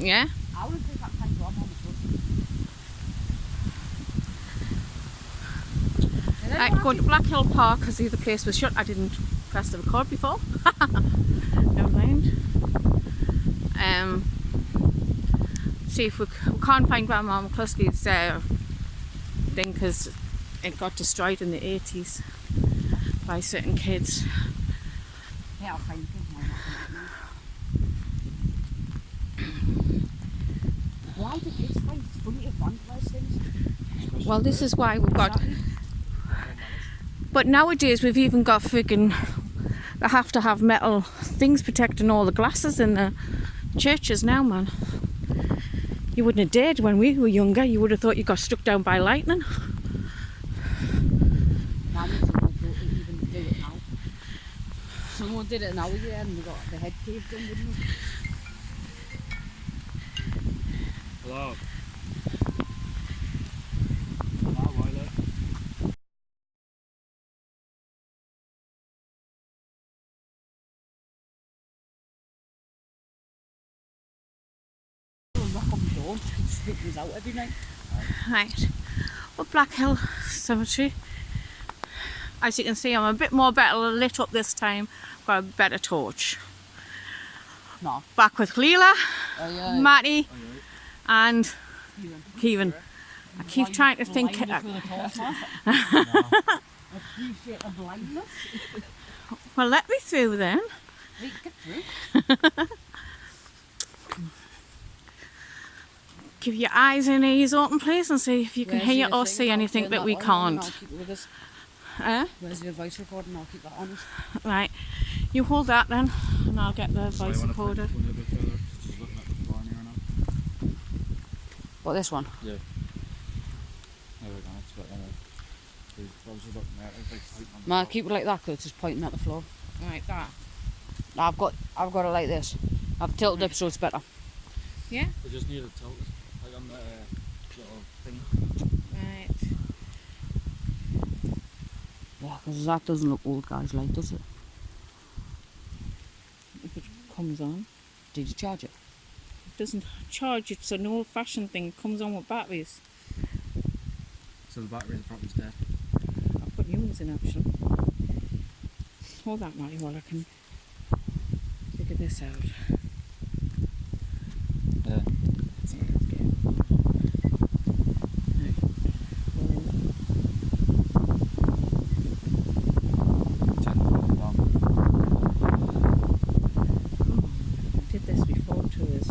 Yeah? I wouldn't take that kind of job on the bus. Right, going to Black Hill Park because the other place was shut. I didn't press the record before. Never mind. See if we can't find Grandma McCluskey's thing because it got destroyed in the 80s by certain kids. Yeah, I'll find it. Why do kids find it funny to vandalise things? Well, this is why we've got... But nowadays we've even got friggin'... They have to have metal things protecting all the glasses in the churches now, man. You wouldn't have dared when we were younger. You would have thought you got struck down by lightning. Now we don't even do it now. Someone did it now, yeah, and they got the head caved in, didn't they? Hello. Hello, Wiley. Out every night. Right, well, Black Hill Cemetery. As you can see, I'm a bit more better lit up this time. Got a better torch. No. Back with Leela, Matty, Oh, yeah. and Kevin. I keep trying to think. Appreciate the blindness. Well, let me through then. Wait, get through. Give your eyes and ears open, please, and see if you can hear or see anything that we can't. Where's your voice recording? I'll keep that on us. Right, you hold that then, and I'll get the voice recorder. What, this one? Yeah. There we go, that's better. Ma, keep it like that because it's just pointing at the floor. Right, that. I've got it like this. I've tilted it so it's better. Yeah? We just need to tilt it, like on the little thing. Right. Yeah, because that doesn't look old guys like, does it? If it comes on. Did you charge it? It doesn't charge, it's an old-fashioned thing. It comes on with batteries. So the battery in the front is dead. I'll put new ones in, actually. Hold that, Matty, while I can figure this out. Yeah. That's it, let's go. Right. I did this before to us.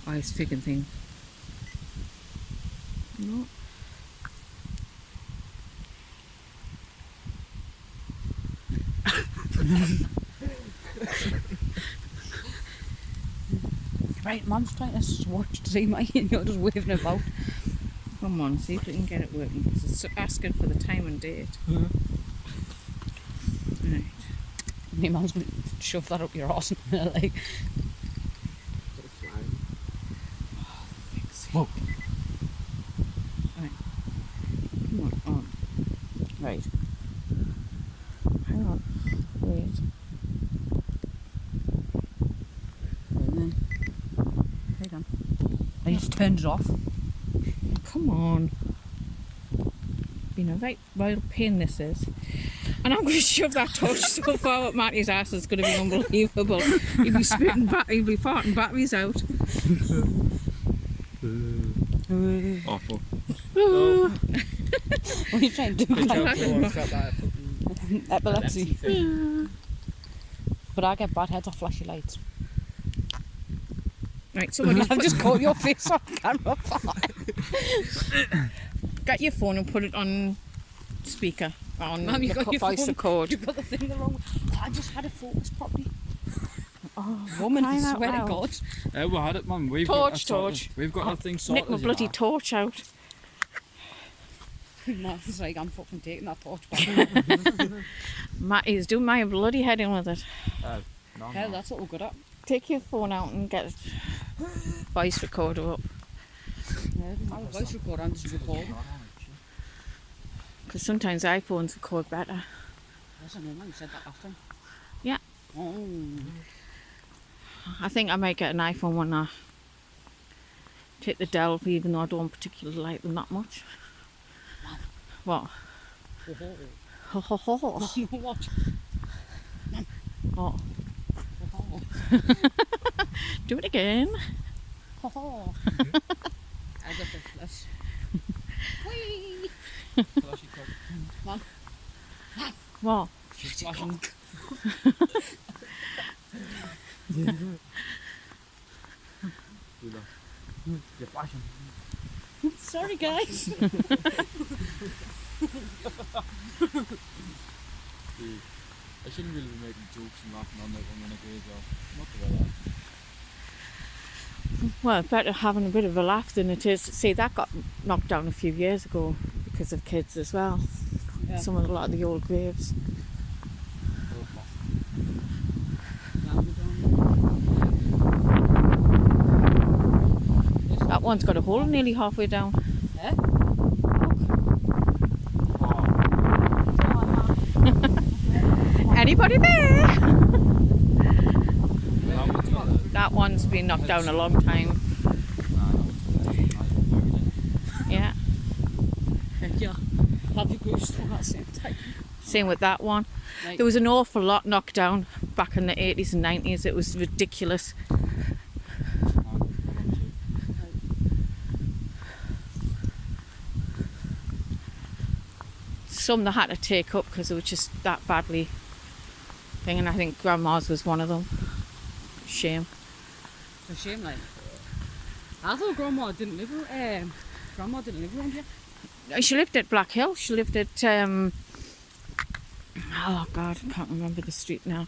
Ice figging thing. No. Right, Mum's trying to swatch to see my and you're just waving about. Come on, see if we can get it working, because it's asking for the time and date. Right. My mum's going to shove that up your arse and like. Whoa. Right. Come on. Right. Hang on. Wait. And then. Hold on. I just turned it off. Come on. Been a right royal pain this is. And I'm going to shove that torch so far up Matty's ass, it's going to be unbelievable. He'll be spitting he'll be farting batteries out. Awful. Oh. What are you trying to do? Epilepsy. But I get bad heads off flashy lights. Right, someone I've just caught your face on camera. Get your phone and put it on speaker. On Mum, you got the your voice phone. record. You've got the thing the wrong way. I just had it focused properly. Oh, Woman, I crying out swear to loud. God. We had it, Mum. We've Torch, got torch. We've got our thing sorted. Nick my bloody torch out. Martha's like, I'm fucking taking that torch back. Matty's doing my bloody head in with it. No, Hell, that's what we're good at. Take your phone out and get a voice recorder up. Yeah, I have a voice recorder and just record. Because sometimes iPhones record better. Yes, I know, man. You said that last time. Yeah. Oh. I think I might get an iPhone when I take the Delve, even though I don't particularly like them that much. What? Ho ho ho. What? What? Oh. Do it again. Oh. I got the flush. Whee! Flashy cock. Man. What? She's flashing. Do that. You're flashing. Sorry, guys. Dude, I shouldn't really be making jokes and laughing on that when I'm gonna go as well. Not the way that. Well, better having a bit of a laugh than it is. See, that got knocked down a few years ago because of kids as well. Yeah. Some of a lot of the old graves. That one's got a hole nearly halfway down. Eh? Anybody there? That one's got a... That one's been knocked down a long time. Yeah. Yeah. Have you goosed at the same time? Same with that one. Like, There was an awful lot knocked down back in the 80s and 90s. It was ridiculous. Some they had to take up because it was just that badly thing, and I think Grandma's was one of them. Shame. it's a shame, like. I thought Grandma didn't live around here. She lived at Black Hill. She lived at oh God, I can't remember the street now.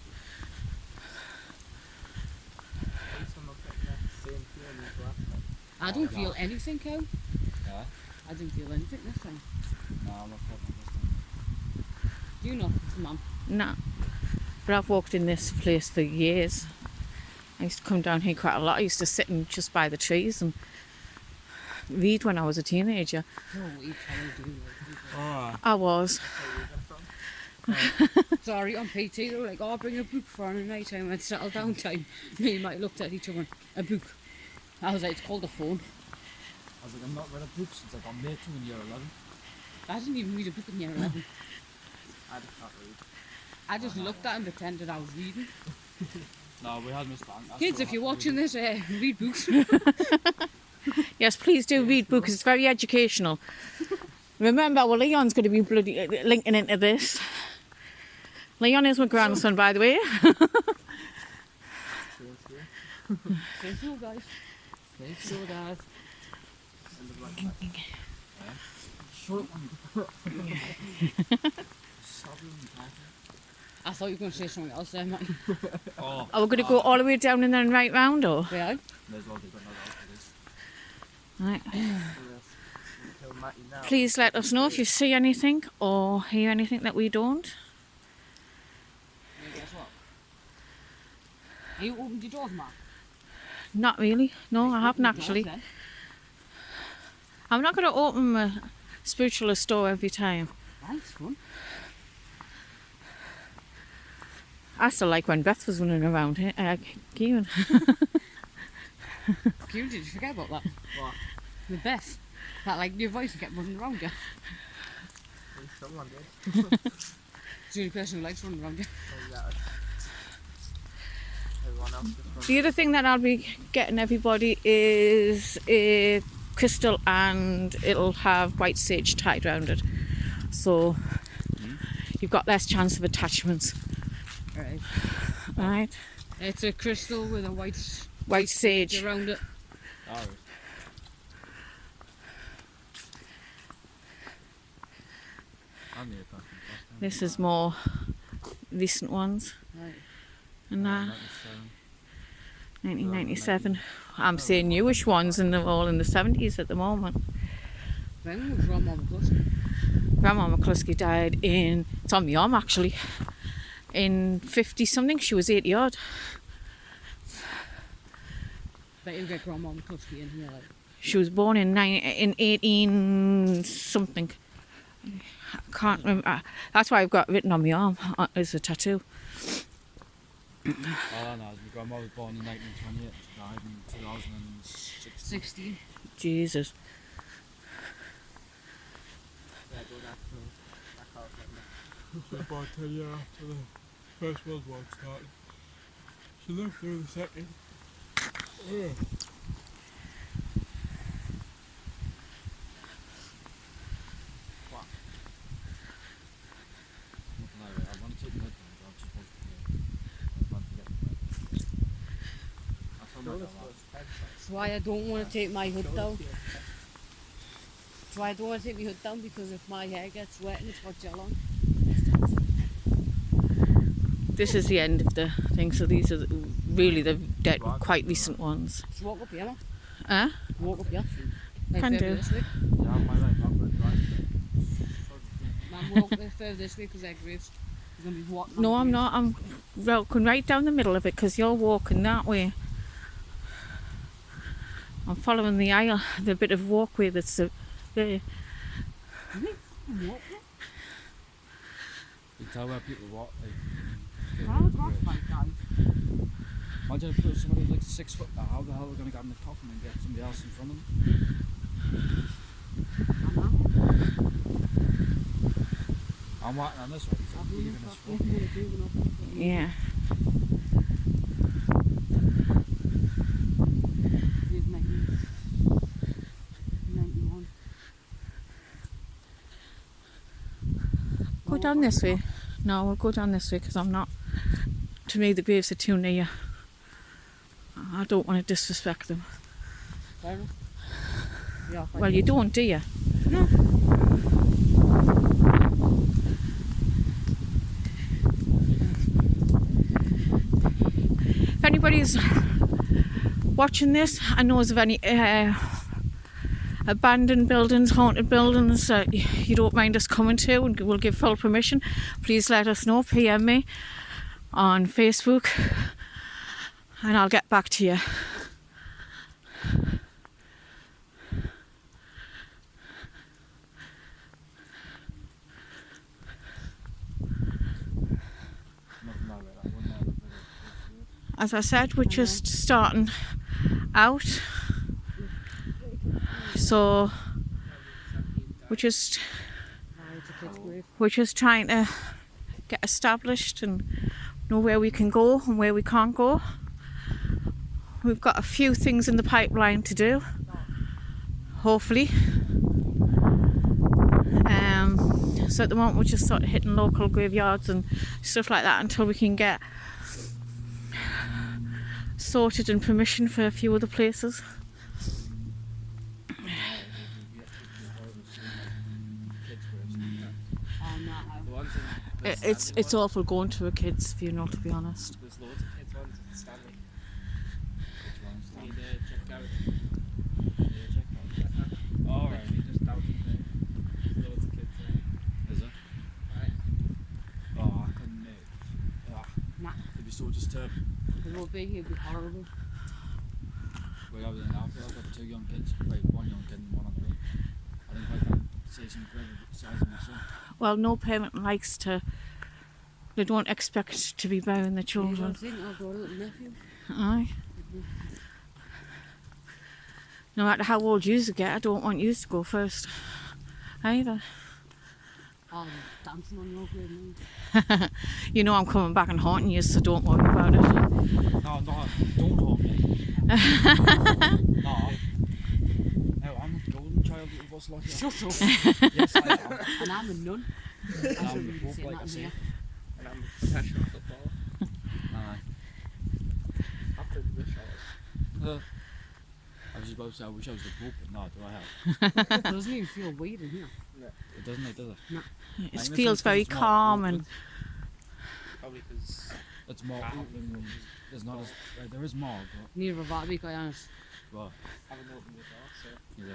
I don't feel anything, Cow. Yeah? I didn't feel anything this time. No, I'm not feeling this time. Do you know, Mum? Nah. But I've walked in this place for years. I used to come down here quite a lot. I used to sit in just by the trees and read when I was a teenager. No, you can't do Oh, I was. that. Sorry, on PT, they were like, oh, bring a book for a night time and settle down time. Me and Mike looked at each other, a book. I was like, it's called a phone. I was like, I'm not read a book since I got made to in year 11. I didn't even read a book in year 11. I just can't read. I just looked at it and pretended I was reading. No, we had Mr. Ang. Kids, if you're watching this, read books. Yes, please do read books. It's very educational. Remember, well, Leon's going to be bloody linking into this. Leon is my grandson, by the way. Say so, guys. Say so, guys. Shut up. I thought you were going to say something else there, Mike. Oh. Are we going to go all the way down and then right round, or? Yeah. There's all the Right. Please let us know if you see anything or hear anything that we don't. Yeah, guess what? Have you opened your doors, Mark? Not really. No, I haven't actually. I'm not going to open my spiritualist door every time. That's fun. I still like when Beth was running around here. Kieran. Kieran, did you forget about that? What? With Beth. That, like, your voice kept running around you. Someone did. It's the only person who likes running around you. Everyone else just The other thing that I'll be getting everybody is a crystal, and it'll have white sage tied around it. So you've got less chance of attachments. Right. Right? It's a crystal with a white Sage. around it. Alright. This is more recent ones. Right. And 1997. I'm saying newish ones, and they're all in the 70s at the moment. When was Grandma McCluskey? Grandma McCluskey died in, it's on my arm actually, in 50 something. She was 80 odd. Bet you get Grandma McCluskey in here, like. She was born in 18 something. I can't remember. That's why I've got written on my arm as a tattoo. All I know is my grandma was born in 1928. She died in 2016. 16. Jesus. About 10 years after the First World War started. She lived through the second. Ugh. I want to take my headphones off, just supposed to I told myself That's why I don't want to take my hood down. That's why I don't want to take my hood down, because if my hair gets wet and it's got gel on. This is the end of the thing, so these are really the dead, quite recent ones. Just walk up here, man. Huh? Walk up here. Like Can further do. This way. yeah, I'm right, I'm going to drive. Man, walk a bit further this way because they're graves. You're going to be walking. No, on I'm graves. not. I'm walking right down the middle of it because you're walking that way. I'm following the aisle, the bit of walkway that's there. I'm walking. You can tell where people walk. How the grass might die. Imagine if there was somebody like 6 foot there, how the hell are we going to get in the coffin and get somebody else in front of them? I'm walking on this one, so even as fuck. Yeah. Here's 91. Go down this way. No, we'll go down this way because I'm not. To me, the graves are too near. I don't want to disrespect them. Fair enough. Yeah, Well, you don't, do you? No. If anybody's watching this and knows of any abandoned buildings, haunted buildings that you don't mind us coming to and we'll give full permission, please let us know. PM me on Facebook and I'll get back to you. Nothing like that. I wouldn't have a bit of- As I said, we're just starting out, so It's a kid's grave. we're just trying to get established and know where we can go and where we can't go. We've got a few things in the pipeline to do, hopefully. So at the moment we're just sort of hitting local graveyards and stuff like that until we can get sorted and permission for a few other places. The ones in It's awful going to a kid's funeral, to be honest. There's loads of kids ones at Stanley. which ones? Need a check out. Oh, right. Literally just down there. There's loads of kids there. Is it? Right. Oh, I couldn't. Nah. It'd be so disturbing. It will be, it'll be horrible. Well, I was in Alpha, I've got 2 young kids. Wait, 1 young kid and 1 on the way. I think I can say some great size of my son. Well, no parent likes to. They don't expect to be burying the You children. don't think I've got a little nephew? Aye. No matter how old you get, I don't want you to go first either. Oh, dancing on your grave, man. You know I'm coming back and haunting you, so don't worry about it. No, don't hold me. No. No, I'm the golden child that was like that. Shut up. Yes, I am. And I'm a nun. I I'm shouldn't the be Pope, saying like I that in say. here. And I'm a professional footballer. Aye. After the shot. I was just about to say, I wish I was the Pope, but no, do I have? It doesn't even feel weird in here. It doesn't, it does it? It Like, feels very it's more- calm and Probably because It's more open. There's not as there is more, Neither of that, to be quite honest. but I haven't opened the door, so yeah,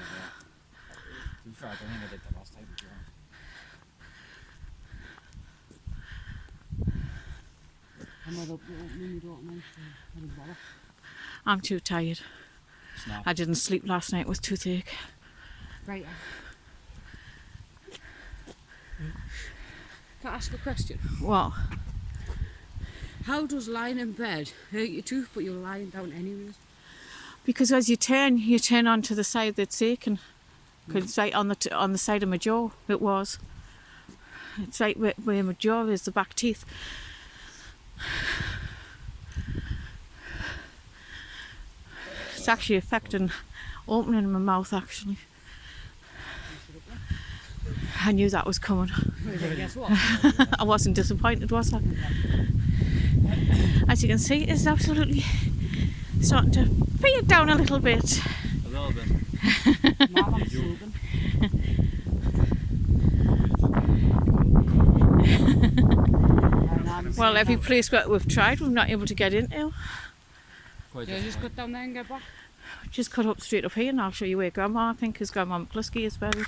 To be fair, I don't think I did the last time, to be honest. I'm not up when you don't know, so I don't bother. I'm too tired. Snap. I didn't sleep last night with toothache. Right. Can I ask a question? What? How does lying in bed hurt your tooth, but you're lying down anyways? Because as you turn onto the side that's aching. Because it's right on the side of my jaw. It was. It's right where my jaw is, the back teeth. It's actually affecting opening my mouth. Actually, I knew that was coming. Well, guess what? I wasn't disappointed, was I? As you can see, it's absolutely starting to bring it down a little bit. A little bit. Mum, I'm soaking. Well, every place that we've tried, we've not able to get into. Quite Yeah, just disappointing. cut down there and get back. Just cut up straight up here, and I'll show you where Grandma, I think, is Grandma McCluskey is buried.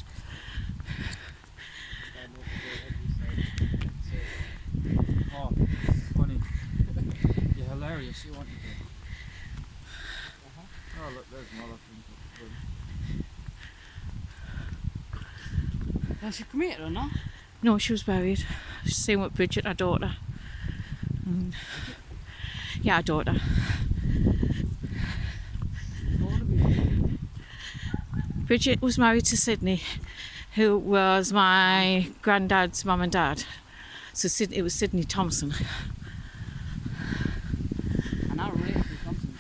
Oh, funny. You're hilarious, you want to do. Oh, look, there's another thing. Has she cremated or not? No, she was buried. Same with Bridget, our daughter. And yeah, our daughter. Bridget was married to Sydney, who was my granddad's mum and dad. So it was Sydney Thompson. And I related to Thompson.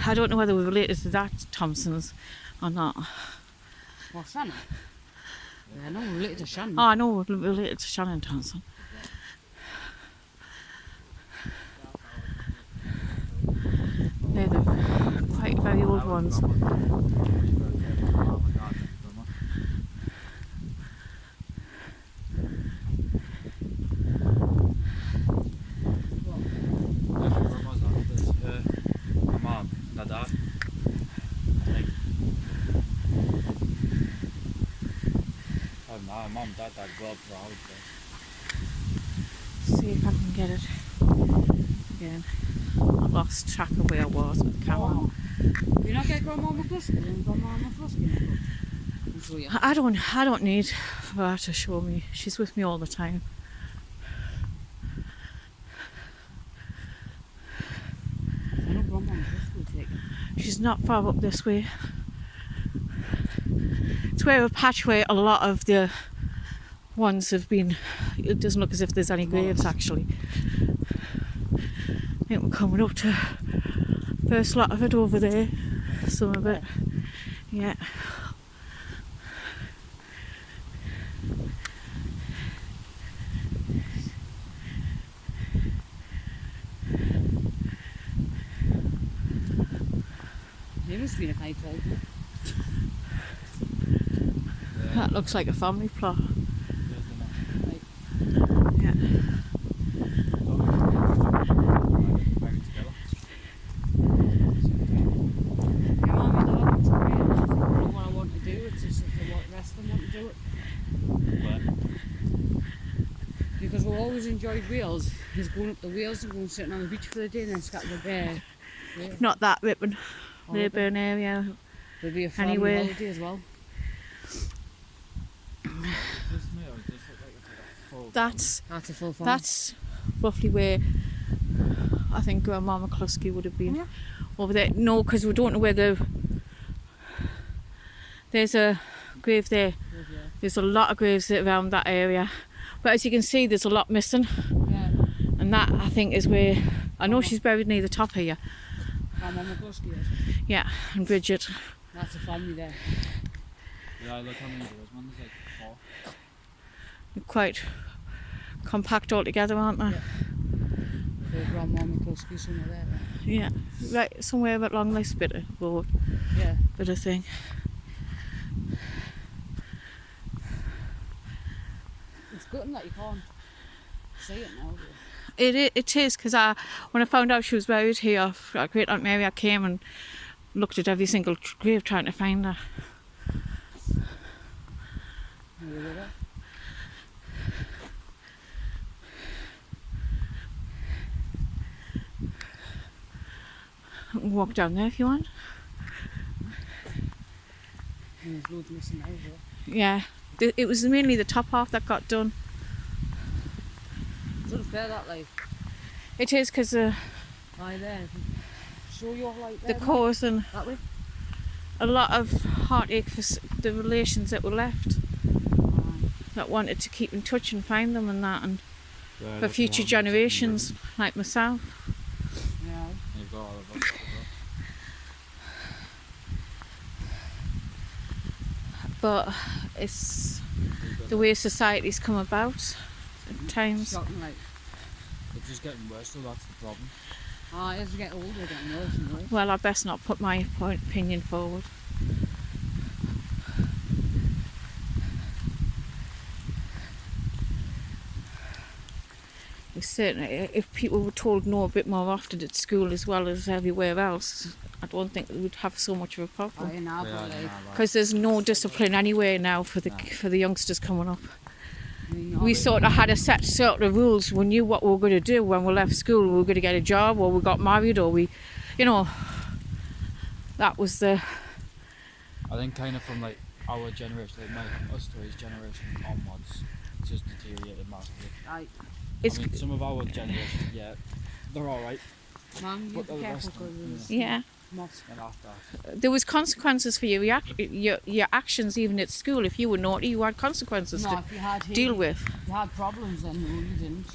I don't know whether we're related to that Thompsons or not. Well, Shannon. Yeah, no, we're related to Shannon. Oh, I know we're related to Shannon Thompson. They're the quite very old ones. My mum, my dad. I think. Oh no, my mum and dad died well proud. See if I can get it again. I lost track of where I was with the camera. You not get Grandma McCluskey and Grandma McCluskey? I'm sure you. I don't need for her to show me. She's with me all the time. I know Grandma McCluskey will take it. She's not far up this way. It's where a patch where a lot of the ones have been. It doesn't look as if there's any graves actually. I think we're coming up to first lot of it over there. Some of it. Yeah. There must have been a high cloud. That looks like a family plot. Like, Yeah. yeah, Mum and Dad want to cremate it. I think what I want to do. It's just if the rest of them want to do it. Because we always enjoyed Wales. Is going up the Wales and going sitting on the beach for the day and then scatter the bear. Yeah. Not that Ripon. Leyburn area. There'll be a family Anywhere. holiday as well. That's That's a full farm. That's roughly where I think Grandma McCluskey would have been. Yeah. Over there. No, because we don't know where there's a grave there. There's a lot of graves around that area. But as you can see, there's a lot missing. Yeah. And that, I think, is where... I know she's buried near the top here. Grandma McCluskey is. Yeah, and Bridget. That's a family there. Yeah, look how many there was. One was like 4. They're quite compact all together, aren't they? Yeah. So Grandma McCluskey somewhere there. Right? Yeah. Right, somewhere along this bit of road, Yeah. bit of thing. It's good that you can't see it now. It is, because when I found out she was buried here, our great Aunt Mary, I came and looked at every single grave trying to find her. here with her. You can walk down there if you want. And there's loads missing out here. Yeah, it was mainly the top half that got done. It's unfair that, like, It is because aye there. Show your light the there. cause and That way. a lot of heartache for the relations that were left Aye. that wanted to keep in touch and find them and that, and Yeah, for look future around, generations like myself. Yeah. You've got all of us. But it's the way society's come about at times. Shocking, like. It's just getting worse, so that's the problem. As you get older, getting worse and worse. Well, I best not put my opinion forward. It's certainly, if people were told no a bit more often at school as well as everywhere else, I don't think we'd have so much of a problem. Aye, now, Yeah, but I like, know, like, Because there's no discipline anywhere now for the youngsters coming up. I mean, We sort of had a set sort of rules. We knew what we were going to do when we left school. We were going to get a job, or we got married, or we, you know, that was the. I think kind of from like our generation, like us two's generation onwards, it's just deteriorated massively. Aye. It's I mean, some of our generation, yeah, they're alright, Man, you but be the careful rest of them, because yeah. moths. and after. There was consequences for your actions even at school. If you were naughty, you had consequences No, to if you had deal with. If you had problems, then no, you didn't.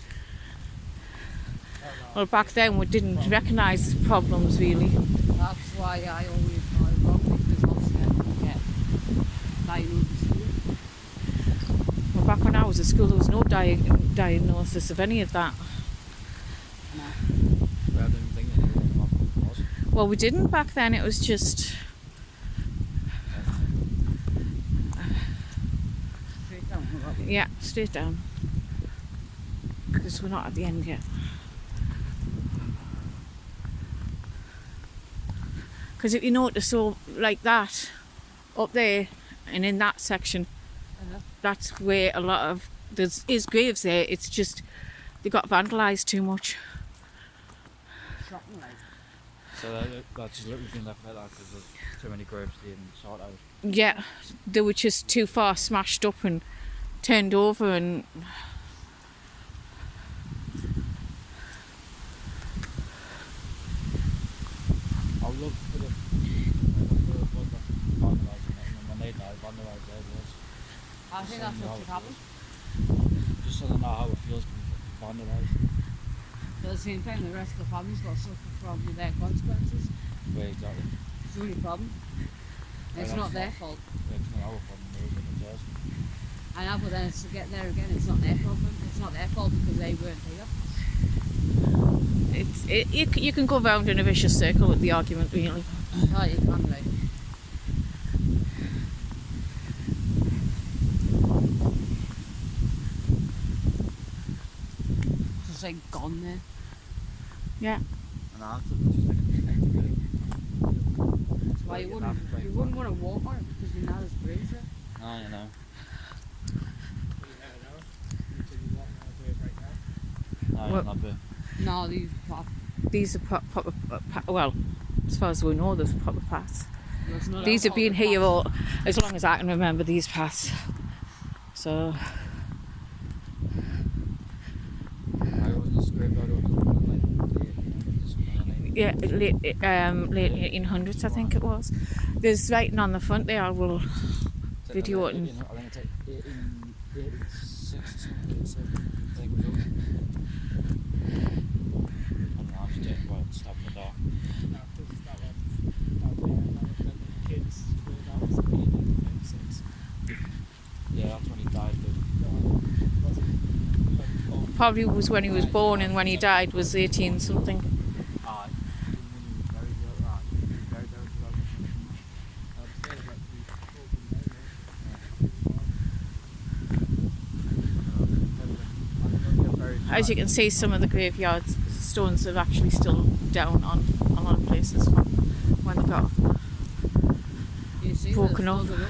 Well, back then we didn't recognise problems really. That's why I always got it wrong, because obviously I didn't get diagnosed at school. Well, back when I was at school, there was no diagnosis of any of that. And But I didn't think anything of it was. Well, we didn't back then. It was just straight down. yeah, straight down. Because we're not at the end yet. Because if you notice, so like that up there and in that section, that's where a lot of is graves there. It's just they got vandalised too much. Shocking, like. So that's just literally been left like that because there's too many graves being sought out. Yeah, they were just too far smashed up and turned over, and I would love for the vandalising it, and when they die, vandalise their graves. I think that's what should happen. Just so they know how it feels to be vandalised. But at the same time, the rest of the family's got to suffer from their consequences. Yeah, exactly. It's the only problem. It's Right, not that's their not- fault. Yeah, it's not our problem, it's theirs. I know, but then it's to get there again, it's not their problem. It's not their fault because they weren't here. you can go round in a vicious circle with the argument, really. Oh, you can, like. It's just like gone there. Yeah. And after, just like a That's why you wouldn't want to walk on it because you know there's graves there. I don't know. No, Well- not bit. No, these pop. These are proper, well, as far as we know, there's proper paths. There's not These a have been lot of here paths. all, as long as I can remember, these paths. So, I wasn't a scraped out of it. yeah, late 1800s, I think it was. There's writing on the front there, I will video it. I think it's like 1886 or something. It's like, I think it was over. I don't know, I'm just getting quiet and stopping the door. Yeah, that's when he died. Probably was when he was born, and when he died was 18 something. Aye. As you can see, some of the graveyards stones are actually still down on a lot of places from when they got You see, broken there's up. loads of road.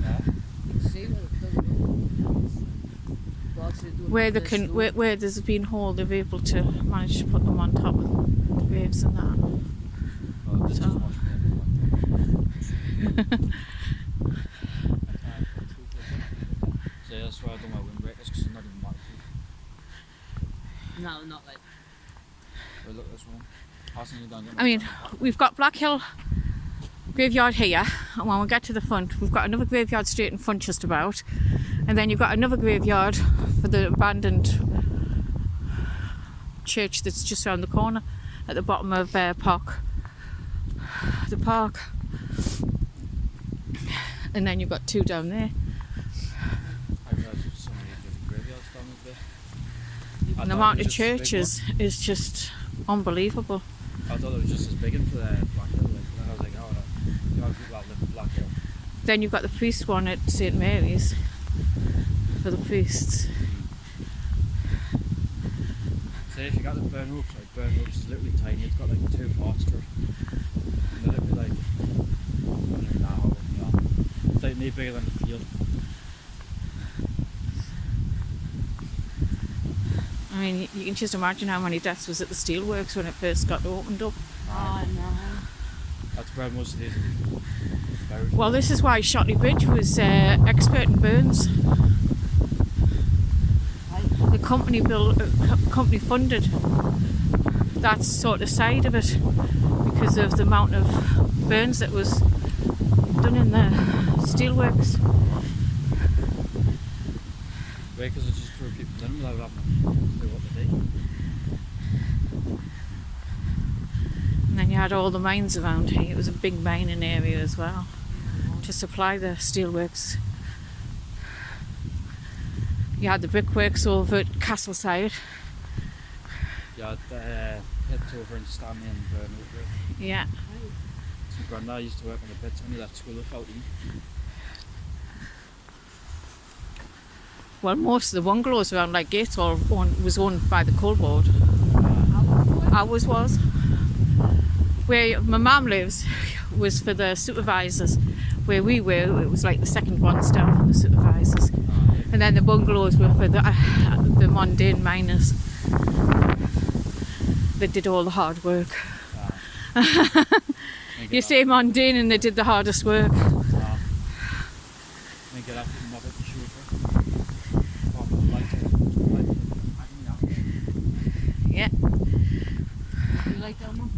Yeah. see what it does look. But also do it Where with they the can, stone. where there's been hole, they've able to manage to put them on top of the graves and that. Oh, this So- is much more. I can't put 2 foot. So that's why I don't want windbreakers because it's not even waterproof. No, not like. But look, this one. Passing you down. I mean, we've got Black Hill graveyard here, and when we get to the front, we've got another graveyard straight in front just about, and then you've got another graveyard for the abandoned church that's just around the corner at the bottom of the park, and then you've got 2 down there. I realised there's so many different graveyards down there. And the amount of churches is just unbelievable. I thought it was just as big in for the Black Hill. Like, and I was like, oh, you know, people that live in Black Hill. Then you've got the priest one at St Mary's for the priests. Say if you got the burn ropes, like burn ropes is literally tiny. It's got like 2 parts to it. And they're literally like, I don't even know how big they are. It's like no bigger than the field. I mean, you can just imagine how many deaths was at the steelworks when it first got opened up. Oh no. That's where most of these are buried. Well, this is why Shotley Bridge was expert in burns. The company company funded that sort of side of it because of the amount of burns that was done in the steelworks. Because it just threw people in without having to do what they do. And then you had all the mines around here. It was a big mining area as well to supply the steelworks. You had the brickworks over at Castleside. Yeah, head over and Stanley and burn over it. Yeah. So my granddad used to work on the pits when he left school without eating. Well, most of the bungalows around like Gates was owned by the coal board. Ours was. Where my mum lives was for the supervisors. Where we were, it was like the second ones down from the supervisors. And then the bungalows were for the mundane miners that did all the hard work. You say mundane and they did the hardest work. Get up and mop it and shoot Yeah. You like that one?